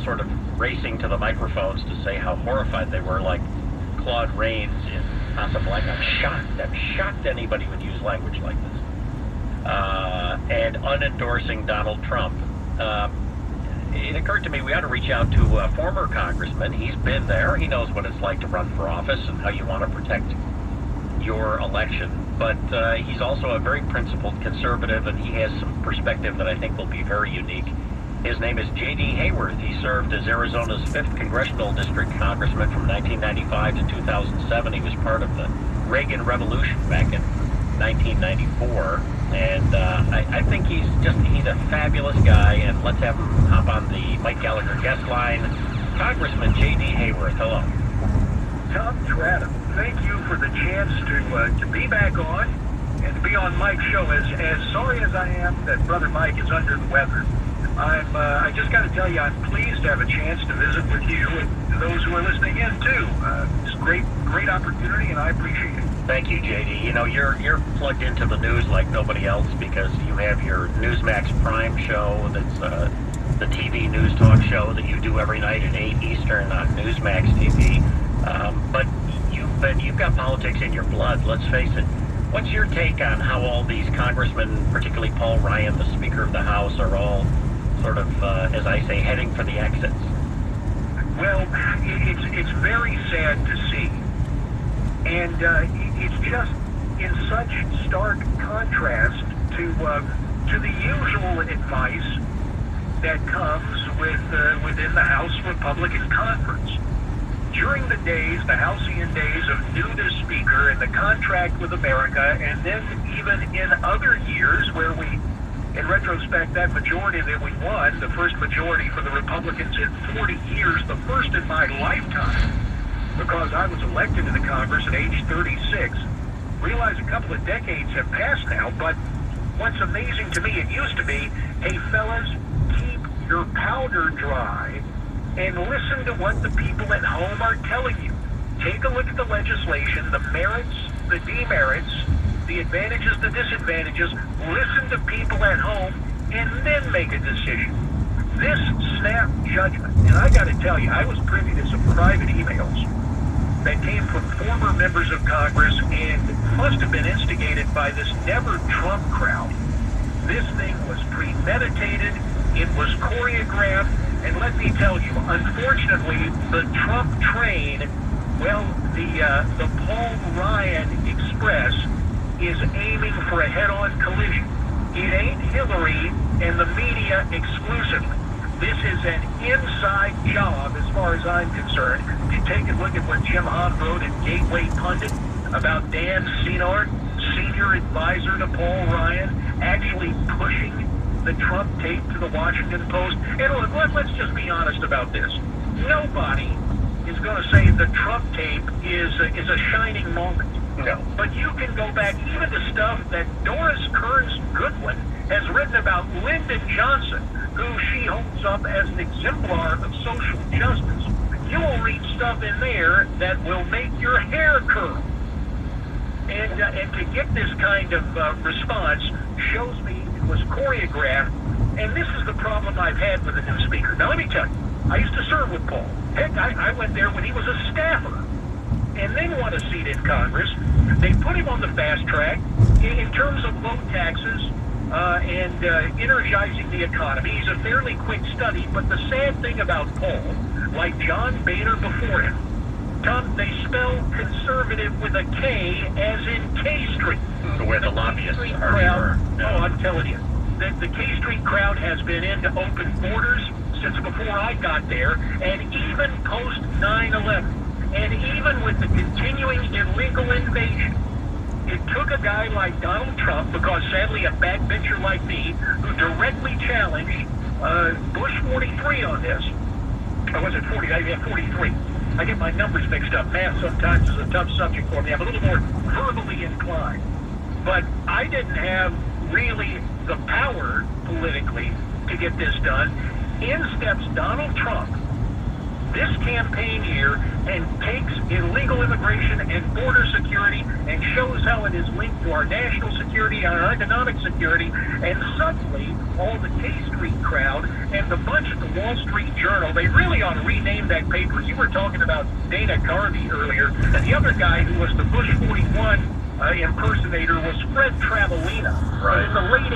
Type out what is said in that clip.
sort of racing to the microphones to say how horrified they were, like Claude Rains in Casablanca. I'm shocked anybody would use language like this. And unendorsing Donald Trump. It occurred to me we ought to reach out to a former congressman. He's been there. He knows what it's like to run for office and how you want to protect your election. But he's also a very principled conservative, and he has some perspective that I think will be very unique. His name is J.D. Hayworth. He served as Arizona's 5th Congressional District Congressman from 1995 to 2007. He was part of the Reagan Revolution back in 1994. And I think he's a fabulous guy, and let's have him hop on the Mike Gallagher guest line. Congressman J.D. Hayworth, hello. Tom Adam, thank you for the chance to be back on and to be on Mike's show. As sorry as I am that Brother Mike is under the weather, I just got to tell you, I'm pleased to have a chance to visit with you and those who are listening in too. It's a great opportunity, and I appreciate it. Thank you, JD. You know, you're plugged into the news like nobody else because you have your Newsmax Prime show. That's the TV news talk show that you do every night at 8 Eastern on Newsmax TV. But you've got politics in your blood. Let's face it. What's your take on how all these congressmen, particularly Paul Ryan, the Speaker of the House, are all sort of, as I say, heading for the exits? Well, it's very sad to see. And it's just in such stark contrast to the usual advice that comes within the House Republican Conference. During the halcyon days of new to Speaker and the contract with America, and then even in other years where we, in retrospect, that majority that we won, the first majority for the Republicans in 40 years, the first in my lifetime, because I was elected to the Congress at age 36. Realize a couple of decades have passed now, but what's amazing to me, it used to be, hey fellas, keep your powder dry and listen to what the people at home are telling you. Take a look at the legislation, the merits, the demerits, the advantages, the disadvantages. Listen to people at home and then make a decision. This snap judgment, and I got to tell you, I was privy to some private emails that came from former members of Congress and must have been instigated by this never Trump crowd. This thing was premeditated, it was choreographed, and let me tell you, unfortunately, the Trump train, well, the Paul Ryan Express is aiming for a head-on collision. It ain't Hillary and the media exclusively. This is an inside job as far as I'm concerned. You take a look at what Jim Hahn wrote in Gateway Pundit about Dan Senard, senior advisor to Paul Ryan, actually pushing the Trump tape to the Washington Post. And look, let's just be honest about this. Nobody is going to say the Trump tape is a shining moment. No. But you can go back even to stuff that Doris Kearns Goodwin has written about Lyndon Johnson, who she holds up as an exemplar of social justice. You will read stuff in there that will make your hair curl. And to get this kind of response shows me it was choreographed, and this is the problem I've had with the new speaker. Now let me tell you, I used to serve with Paul. Heck, I went there when he was a staffer, and then won a seat in Congress. They put him on the fast track in terms of low taxes, and energizing the economy. He's a fairly quick study, but the sad thing about Paul, like John Boehner before him, Tom, they spell conservative with a K as in K Street. Where the lobbyists are. Crowd, oh, I'm telling you, the K Street crowd has been into open borders since before I got there, and even post 9/11, and even with the continuing illegal invasion. It took a guy like Donald Trump, because sadly a backbencher like me, who directly challenged Bush 43 on this. Or was it 40? I have 43. I get my numbers mixed up. Math sometimes is a tough subject for me. I'm a little more verbally inclined. But I didn't have really the power politically to get this done. In steps Donald Trump, this campaign year and takes illegal immigration and border security and shows how it is linked to our national security and our economic security, and suddenly all the K Street crowd and the bunch at the Wall Street Journal, they really ought to rename that paper. You were talking about Dana Carvey earlier, and the other guy who was the Bush 41 impersonator was Fred Travalena. Right. In the late